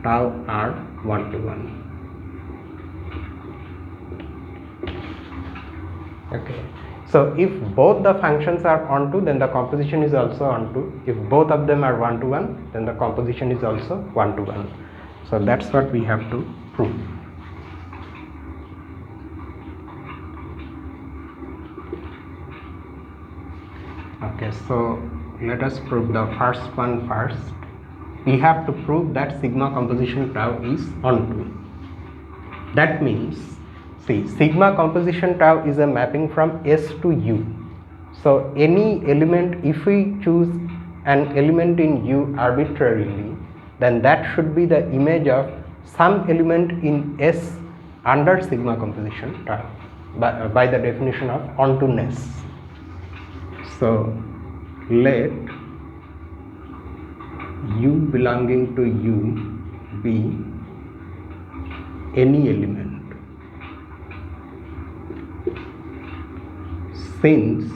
tau are 1 to 1. Okay, so if both the functions are onto, then the composition is also onto. If both of them are 1 to 1, then the composition is also 1 to 1. So that's what we have to prove. Okay, so let us prove the first one first. We have to prove that sigma composition tau is onto. That means, see, sigma composition tau is a mapping from S to U. So any element, if we choose an element in U arbitrarily, then that should be the image of some element in S under sigma composition tau by the definition of onto-ness. So let U belonging to U be any element. Since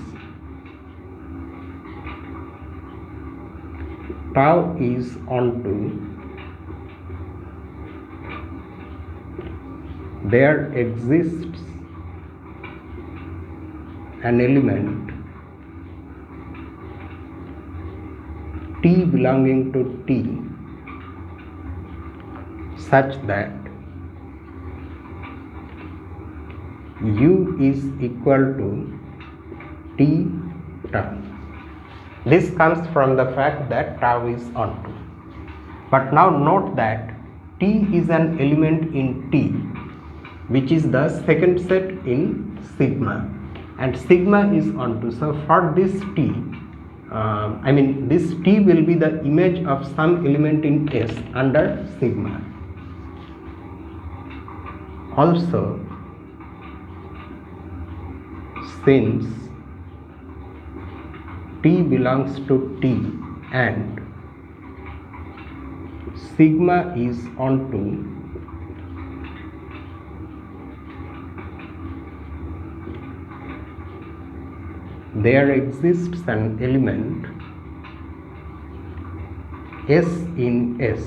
tau is onto, there exists an element T belonging to T such that U is equal to T tau. This comes from the fact that tau is onto. But now note that T is an element in T, which is the second set in sigma, and sigma is onto. So for this T, this T will be the image of some element in S under sigma. Also, since T belongs to T and sigma is onto, there exists an element S in S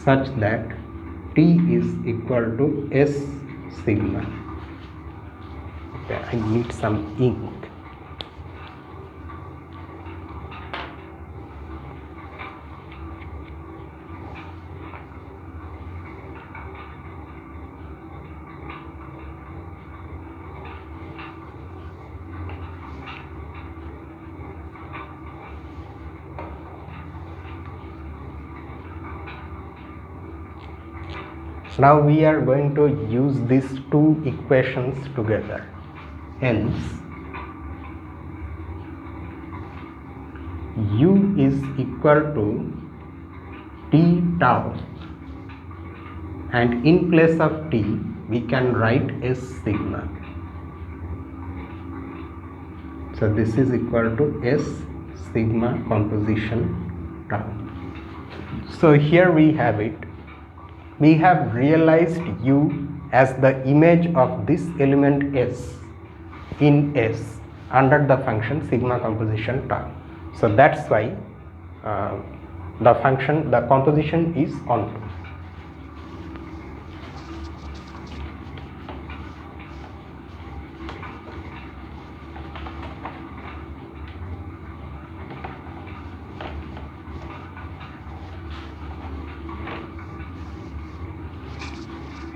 such that T is equal to S sigma. Okay, I need some ink. Now we are going to use these two equations together. Hence, U is equal to T tau, and in place of T we can write S sigma. So this is equal to S sigma composition tau. So here we have it. We have realized U as the image of this element S in S under the function sigma composition tau. So that's why the composition is onto.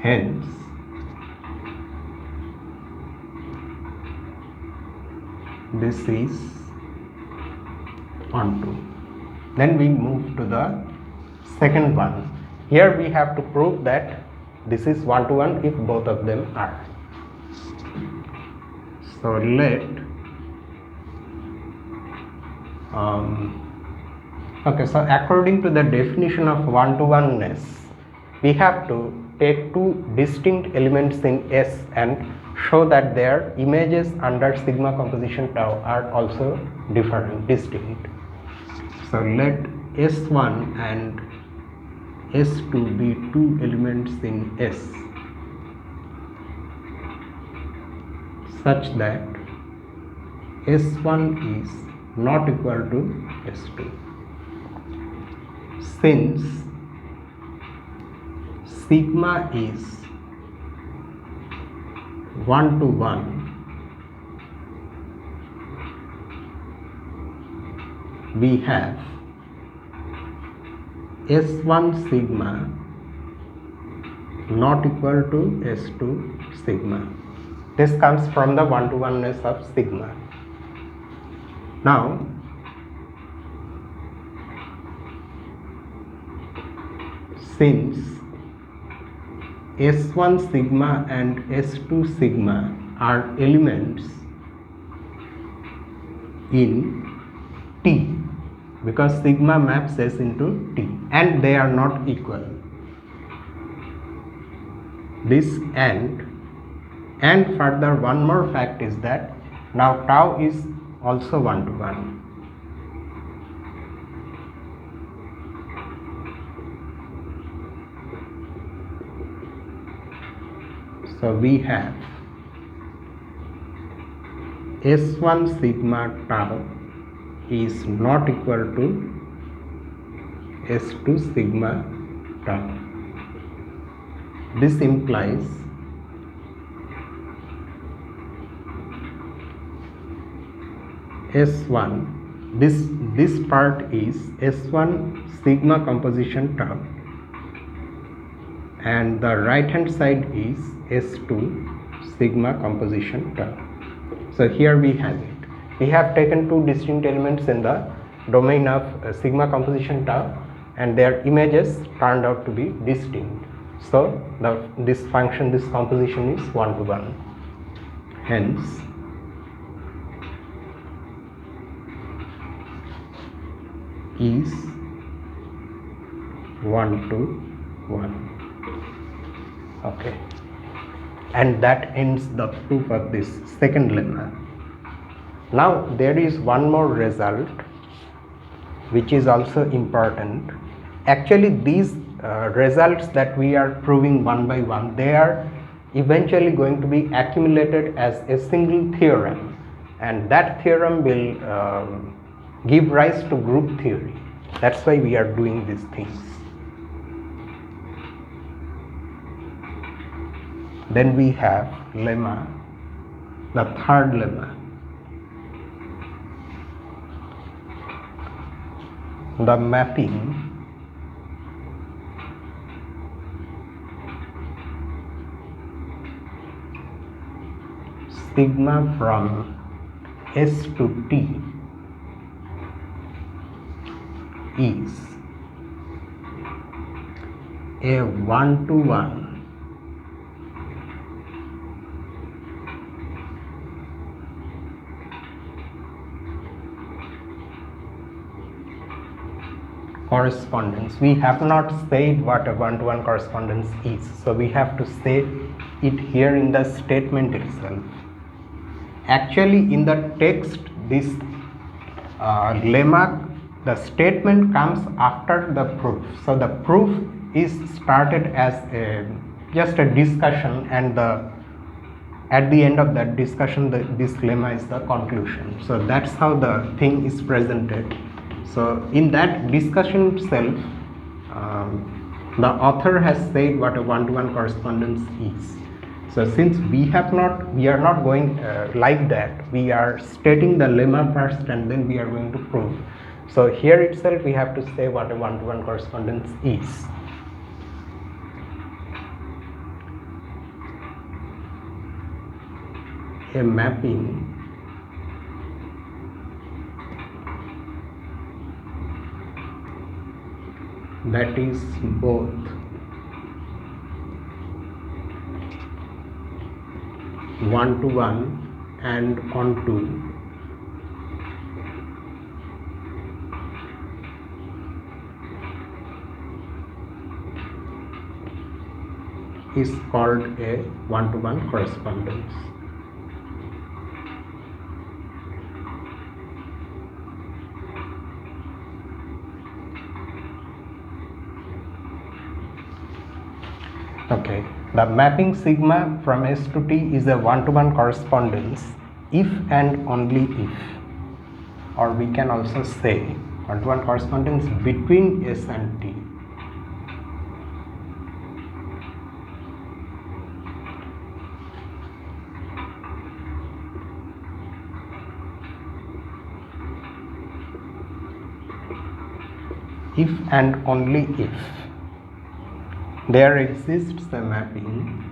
Hence, this is onto. Then we move to the second one. Here we have to prove that this is 1 to 1 if both of them are. So let okay, so according to the definition of 1 to 1-ness, we have to take two distinct elements in S and show that their images under sigma composition tau are also distinct. So let S1 and S2 be two elements in S such that S1 is not equal to S2. Since sigma is 1 to 1, we have S1 sigma not equal to S2 sigma. This comes from the one-to-oneness of sigma. Now, since S1 sigma and S2 sigma are elements in T, because sigma maps S into T and they are not equal. This and further one more fact is that now tau is also 1 to 1. So we have S1 sigma tau is not equal to S2 sigma tau. This implies S1, this part is S1 sigma composition tau and the right hand side is S2 sigma composition tau. So here we have it. We have taken two distinct elements in the domain of sigma composition tau and their images turned out to be distinct. So this function, this composition is 1 to 1. Hence, is 1 to 1. Okay, and that ends the proof of this second lemma. Now there is one more result which is also important. Actually these results that we are proving one by one, they are eventually going to be accumulated as a single theorem, and that theorem will give rise to group theory. That's why we are doing these things. Then we have lemma, the third lemma. The mapping sigma from S to T is a 1 to 1 correspondence. We have not said what a 1 to 1 correspondence is, so we have to say it here in the statement itself. Actually in the text, this lemma, the statement comes after the proof. So the proof is started as just a discussion, and at the end of that discussion this lemma is the conclusion. So that's how the thing is presented. So in that discussion itself, the author has said what a 1 to 1 correspondence is. So since we are not going like that, we are stating the lemma first and then we are going to prove. So here itself we have to say what a 1 to 1 correspondence is. A mapping that is both one-to-one and onto is called a one-to-one correspondence. Okay, the mapping sigma from S to T is a one-to-one correspondence if and only if or we can also say one-to-one correspondence between S and T. If and only if there exists a mapping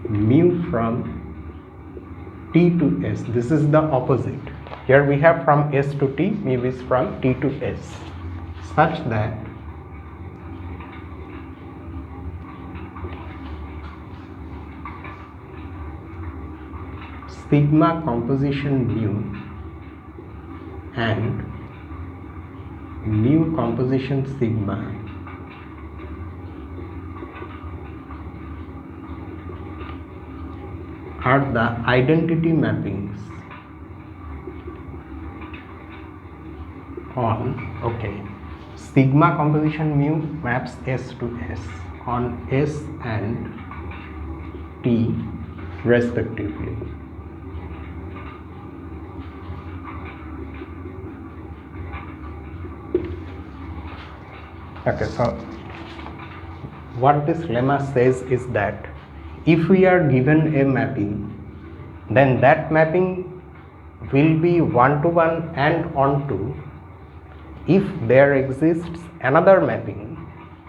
mu from T to S, this is the opposite. Here we have from S to T, mu is from T to S, such that sigma composition mu and mu composition sigma are the identity mappings on, sigma composition mu maps S to S on S and T respectively. Okay, so what this lemma says is that if we are given a mapping, then that mapping will be one-to-one and onto if there exists another mapping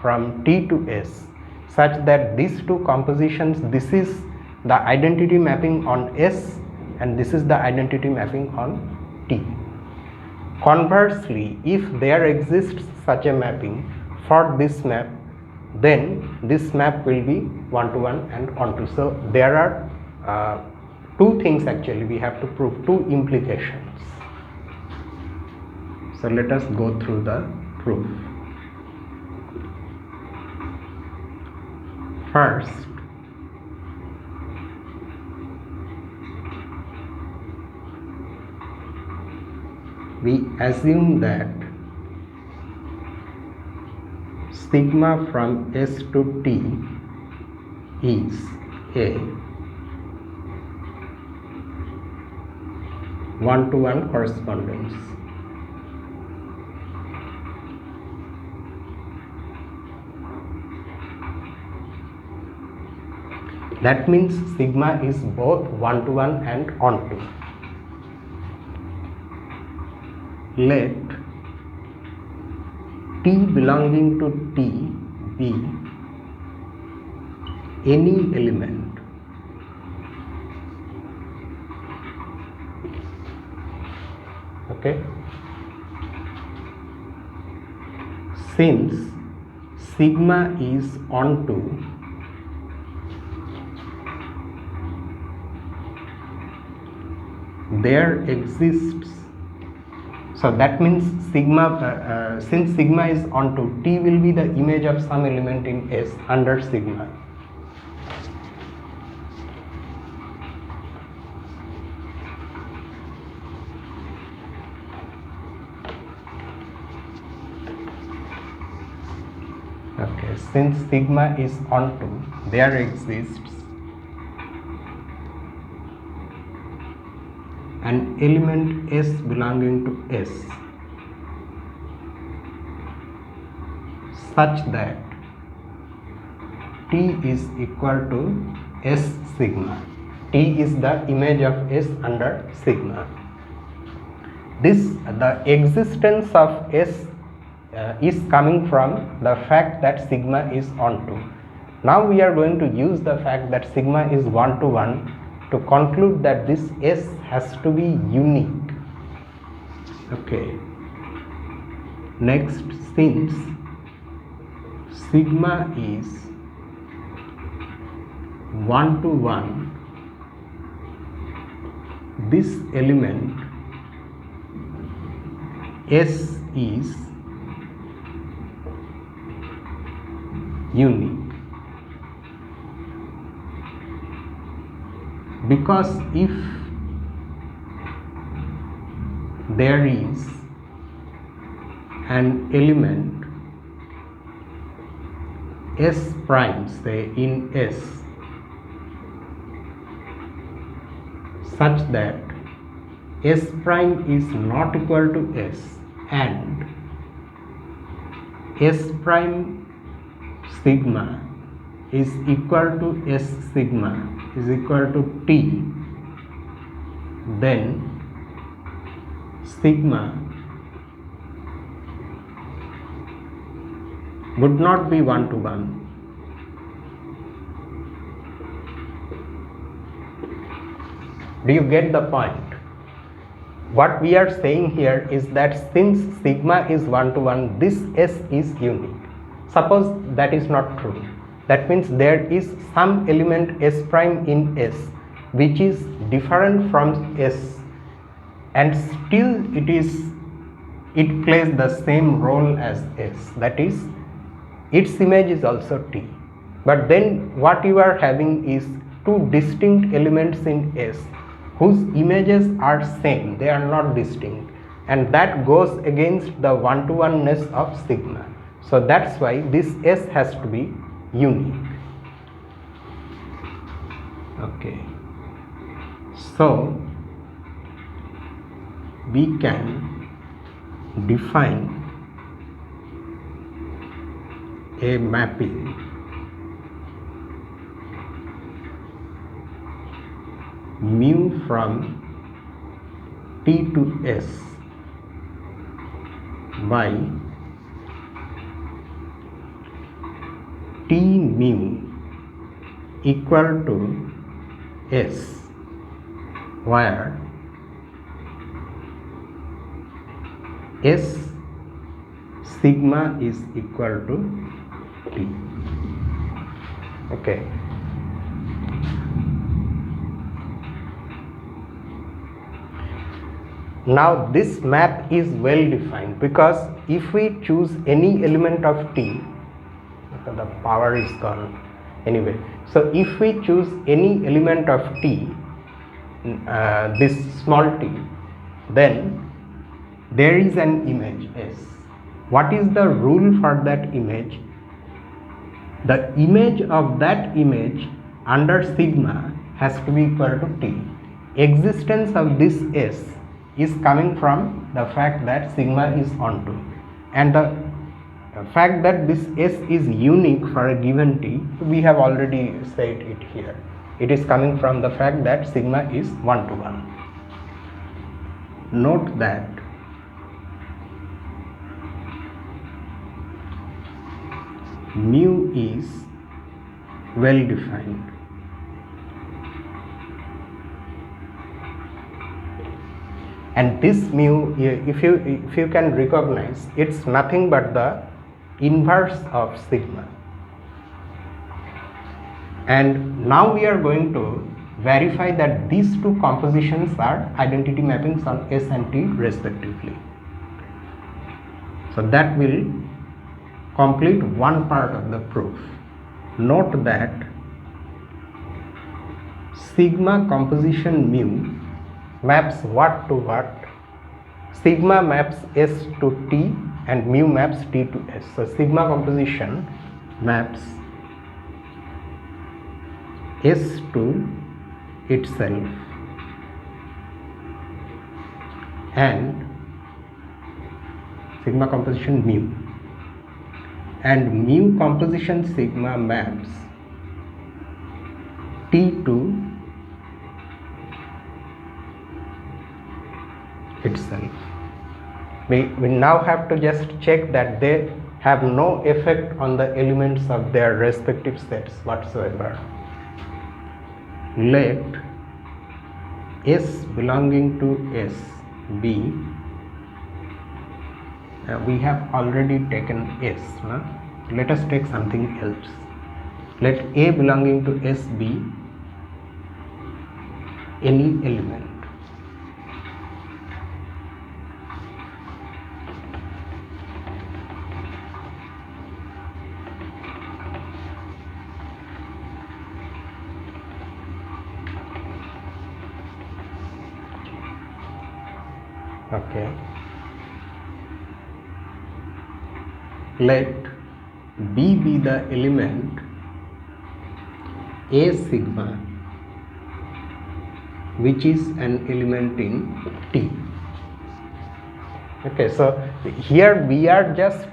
from T to S such that these two compositions, this is the identity mapping on S and this is the identity mapping on T. Conversely, if there exists such a mapping for this map, then this map will be one-to-one and onto. So there are two things actually we have to prove, two implications. So let us go through the proof. First, we assume that sigma from S to T is a one-to-one correspondence. That means sigma is both one-to-one and onto. Let T belonging to T be any element since sigma is onto there exists, so that means sigma, since sigma is onto, T will be the image of some element in S under sigma. Since sigma is onto, there exists an element S belonging to S such that T is equal to S sigma. T is the image of S under sigma. The existence of S is coming from the fact that sigma is onto. Now we are going to use the fact that sigma is one-to-one to conclude that this S has to be unique. Next, since sigma is one-to-one, this element S is unique, because if there is an element S prime, say in S, such that S prime is not equal to S and S prime sigma is equal to S sigma is equal to T, then sigma would not be 1 to 1. Do you get the point? What we are saying here is that since sigma is 1 to 1, this S is unique. Suppose that is not true. That means there is some element S prime in S which is different from S, and still it plays the same role as S, that is its image is also T. But then what you are having is two distinct elements in S whose images are same, they are not distinct, and that goes against the one-to-one-ness of sigma. So that's why this S has to be unique. Okay, so we can define a mapping mu from T to S by T mu equal to S, where S sigma is equal to T. Okay. Now this map is well defined, because if we choose any element of T, the power is gone anyway. So if we choose any element of T, this small t, then there is an image S. What is the rule for that image? The image of that image under sigma has to be equal to T. Existence of this S is coming from the fact that sigma is onto, and the fact that this S is unique for a given T, we have already said it here. It is coming from the fact that sigma is 1 to 1. Note that mu is well defined, and this mu, if you can recognize, it's nothing but the inverse of sigma. And now we are going to verify that these two compositions are identity mappings on S and T respectively. So that will complete one part of the proof. Note that sigma composition mu maps what to what? Sigma maps S to T and mu maps T to S. So sigma composition maps S to itself and sigma composition mu, and mu composition sigma maps T to itself. We now have to just check that they have no effect on the elements of their respective sets whatsoever. Let S belonging to S be, we have already taken S, no? Let us take something else. Let A belonging to S be any element. Okay. Let B be the element A sigma, which is an element in T. Okay, so here we are just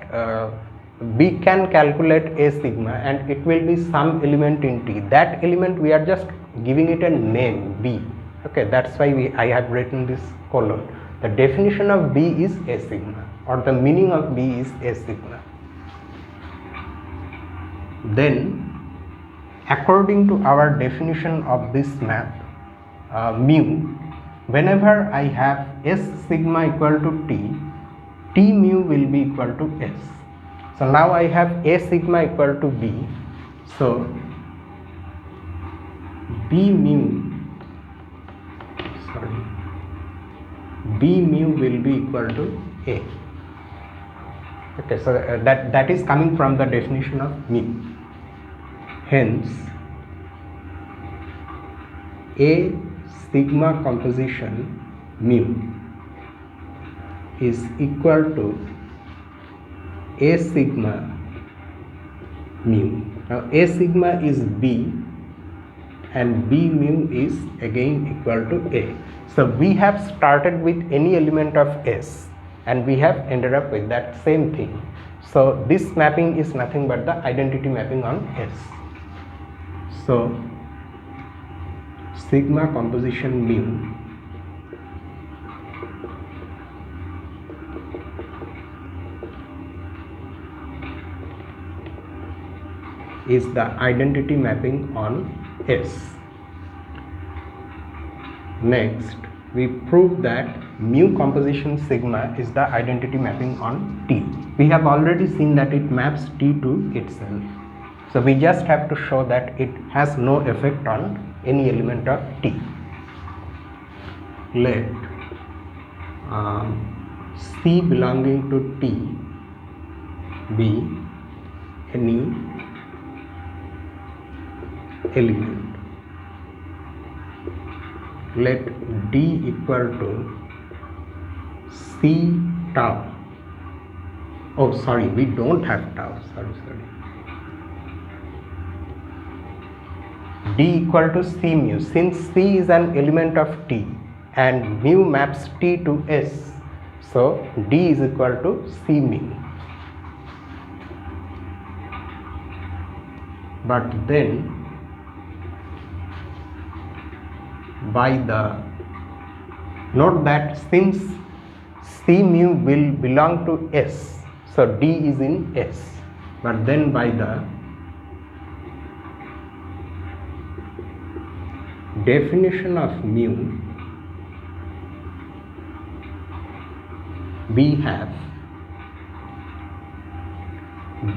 we can calculate A sigma and it will be some element in T. That element we are just giving it a name B. Okay, that's why I have written this colon. The definition of B is A sigma, or the meaning of B is A sigma. Then according to our definition of this map, mu, whenever I have S sigma equal to T, T mu will be equal to S. So now I have A sigma equal to B, so B mu will be equal to A. Okay, so that is coming from the definition of mu. Hence, A sigma composition mu is equal to A sigma mu. Now A sigma is B and B mu is again equal to A. So we have started with any element of S and we have ended up with that same thing. So this mapping is nothing but the identity mapping on S. So sigma composition mu is the identity mapping on S. Next, we prove that mu composition sigma is the identity mapping on T. We have already seen that it maps T to itself. So we just have to show that it has no effect on any element of T. Let C belonging to T be any element. Let D equal to C tau. Oh, sorry, we don't have tau. Sorry. D equal to C mu. Since C is an element of T and mu maps T to S, so D is equal to C mu. But then by the note that since C mu will belong to S, so D is in S, but then by the definition of mu, we have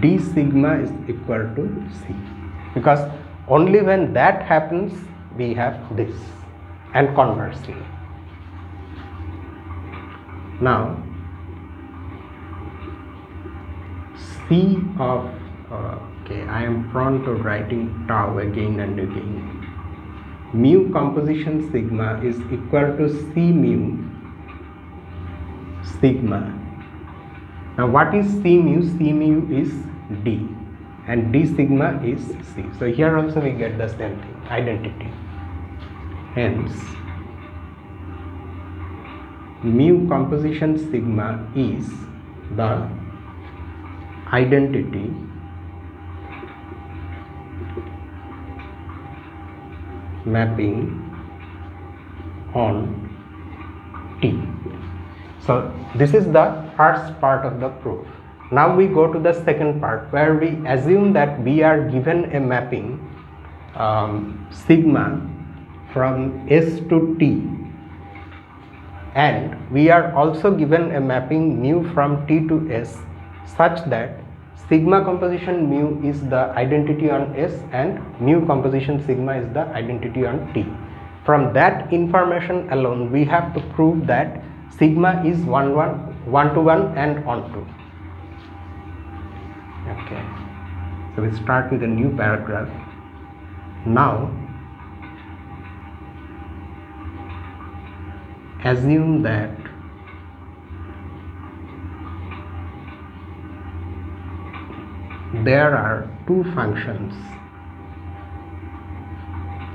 D sigma is equal to C, because only when that happens we have this, and conversely. Now C of I am prone to writing tau again and again. Mu composition sigma is equal to C mu sigma. Now what is C mu? C mu is D and D sigma is C. So here also we get the same thing, identity. Hence mu composition sigma is the identity mapping on T. So this is the first part of the proof. Now we go to the second part, where we assume that we are given a mapping sigma from S to T, and we are also given a mapping mu from T to S, such that sigma composition mu is the identity on S and mu composition sigma is the identity on T. From that information alone, we have to prove that sigma is 1-to-1 and onto. Okay, so we start with a new paragraph. Now assume that there are two functions.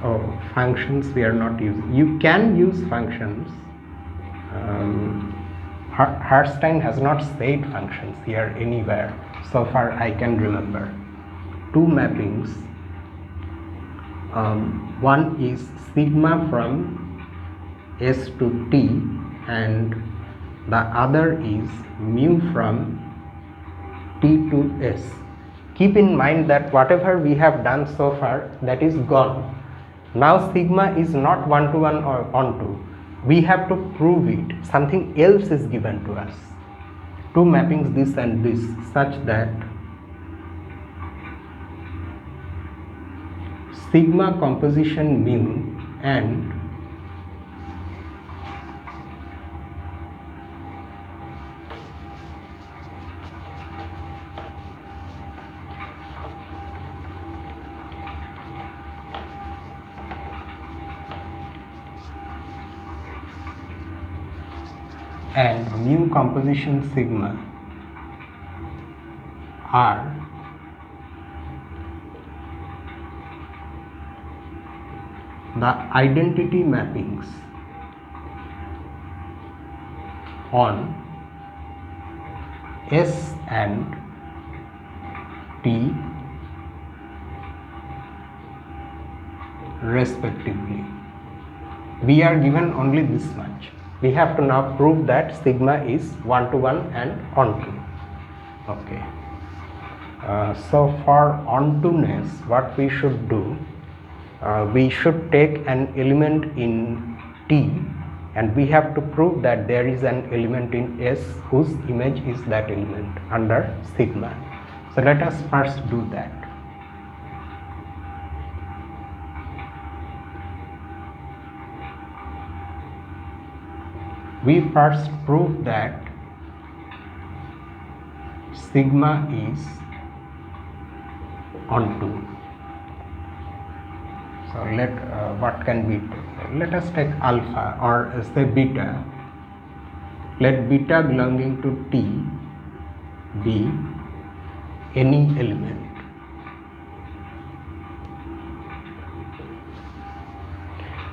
Oh, functions we are not using. You can use functions. Herstein has not said functions here anywhere, so far I can remember. Two mappings. One is sigma from S to T, and the other is mu from T to S. Keep in mind that whatever we have done so far, that is gone. Now sigma is not one-to-one or onto. We have to prove it. Something else is given to us. Two mappings, this and this, such that sigma composition mu and mu composition sigma are the identity mappings on S and T respectively. We are given only this much. We have to now prove that sigma is one-to-one and onto. Okay. So for onto-ness, what we should do, we should take an element in T, and we have to prove that there is an element in S whose image is that element under sigma. So let us first do that. We first prove that sigma is onto. So what can we take? Let us take alpha or say beta. Let beta belonging to T be any element.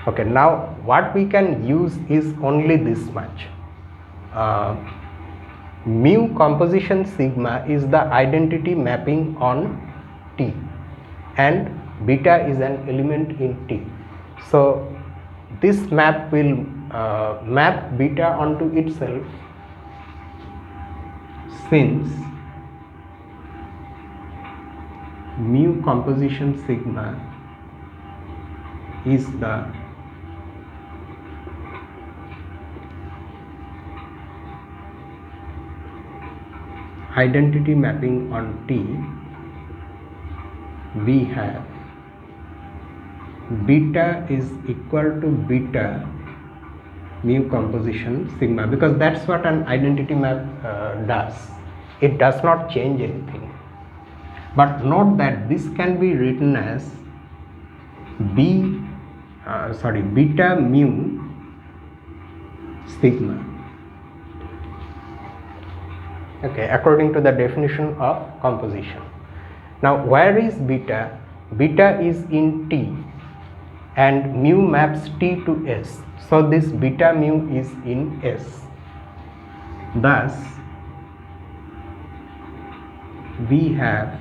Okay, now what we can use is only this much. Mu composition sigma is the identity mapping on T, and beta is an element in T. So this map will map beta onto itself, since mu composition sigma is the identity mapping on T. We have beta is equal to beta mu composition sigma, because that's what an identity map does. It does not change anything. But note that this can be written as beta mu sigma. Okay, according to the definition of composition. Now where is beta? Beta is in T and mu maps T to S. So this beta mu is in S. Thus we have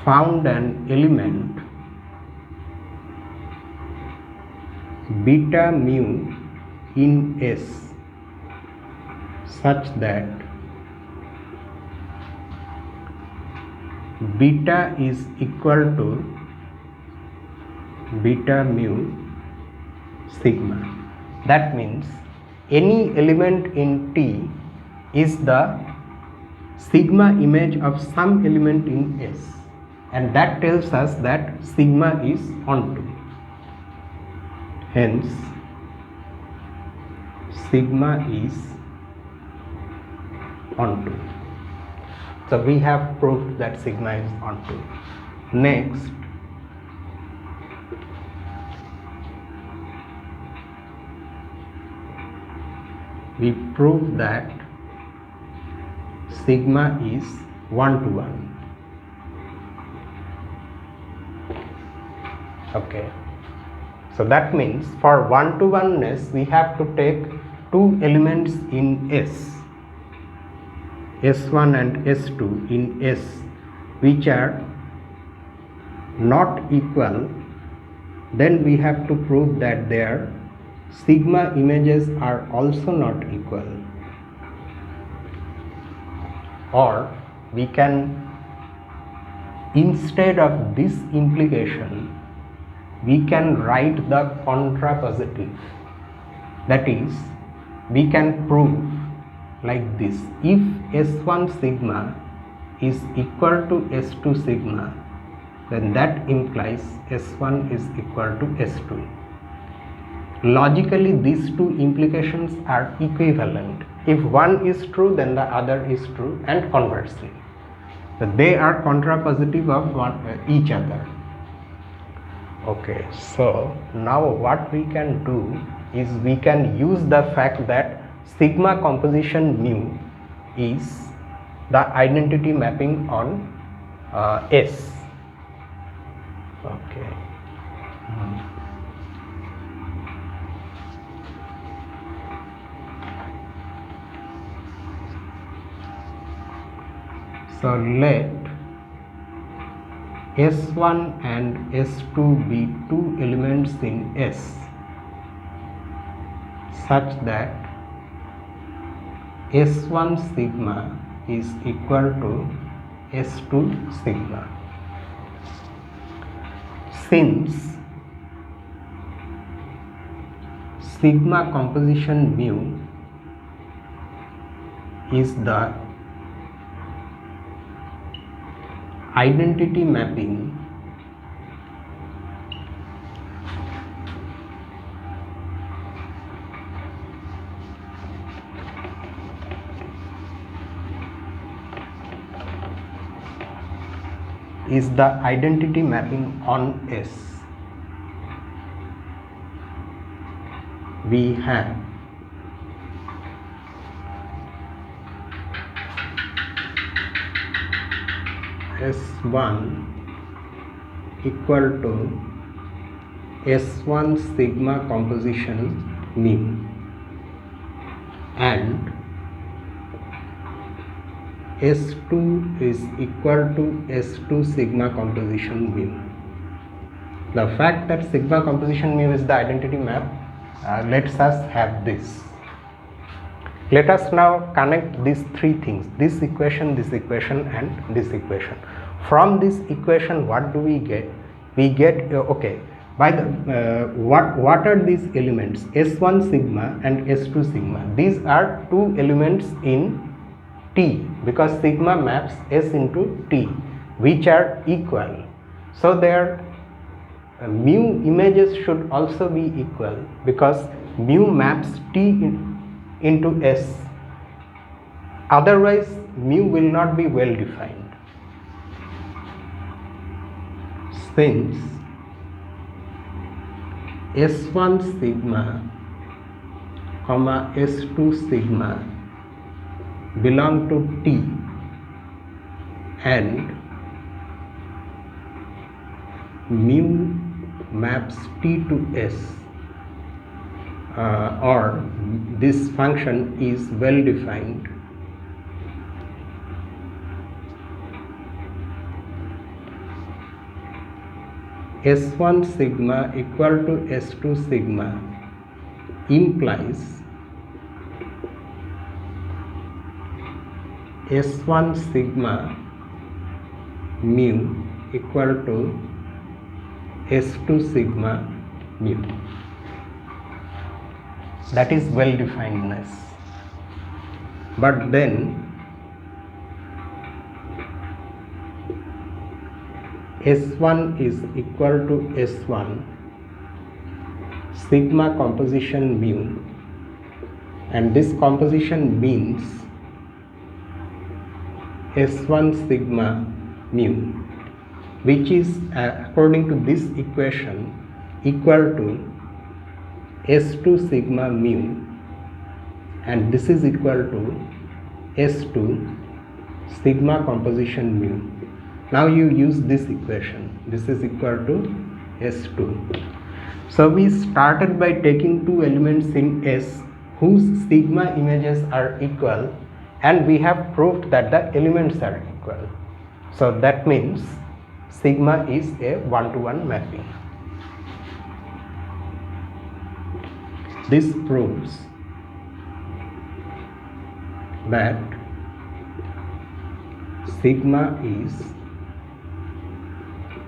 found an element beta mu in S such that beta is equal to beta mu sigma. That means any element in T is the sigma image of some element in S, and that tells us that sigma is onto. Hence sigma is onto. So we have proved that sigma is onto. Next, we prove that sigma is 1 to 1. Okay, so that means for 1 to 1ness we have to take two elements in S1 and S2 in S, which are not equal. Then we have to prove that their sigma images are also not equal. Or we can, instead of this implication, we can write the contrapositive. That is, we can prove like this: if S1 sigma is equal to S2 sigma, then that implies S1 is equal to S2. Logically, these two implications are equivalent. If one is true, then the other is true, and conversely. So they are contrapositive of each other. Okay, so now what we can do is we can use the fact that sigma composition mu is the identity mapping on S. Okay. So let S1 and S2 be two elements in S such that S1 sigma is equal to S2 sigma. Since sigma composition mu is the identity mapping on S, we have S1 equal to S1 sigma composition mu and S2 is equal to S2 sigma composition mu. The fact that sigma composition mu is the identity map lets us have this. Let us now connect these three things: this equation, and this equation. From this equation, what do we get? We get okay. By the what are these elements? S1 sigma and S2 sigma. These are two elements in T, because sigma maps S into T, which are equal. So their mu images should also be equal, because mu maps T into S. Otherwise, mu will not be well defined. Since S1 sigma comma S2 sigma belong to T and mu maps T to S, or this function is well defined, S1 sigma equal to S2 sigma implies S1 sigma mu equal to S2 sigma mu. That is well definedness. But then S1 is equal to S1 sigma composition mu, and this composition means S1 sigma mu, which is according to this equation equal to S2 sigma mu, and this is equal to S2 sigma composition mu. Now you use this equation. This is equal to S2. So we started by taking two elements in S whose sigma images are equal, and we have proved that the elements are equal. So that means sigma is a one-to-one mapping. This proves that sigma is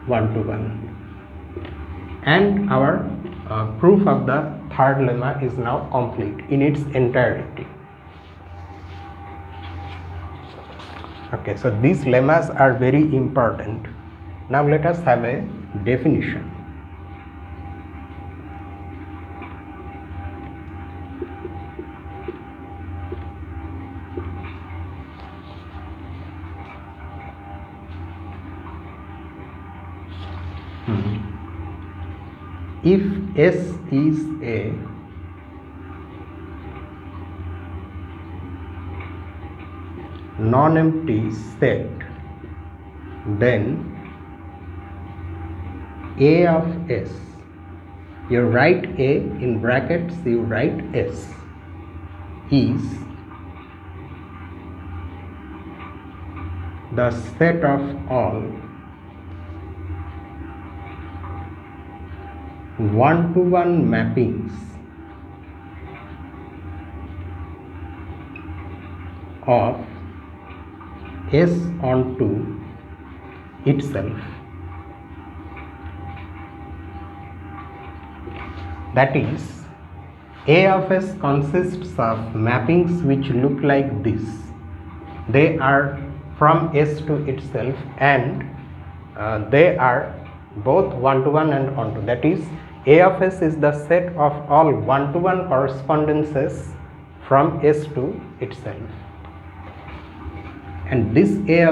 one-to-one, and our proof of the third lemma is now complete in its entirety. Okay, so these lemmas are very important. Now let us have a definition. If S is a non-empty set, then A of S, you write A in brackets, you write S, is the set of all one-to-one mappings of S onto itself. That is, A of S consists of mappings which look like this. They are from S to itself, and they are both one-to-one and onto. That is, A of S is the set of all one-to-one correspondences from S to itself, and this A of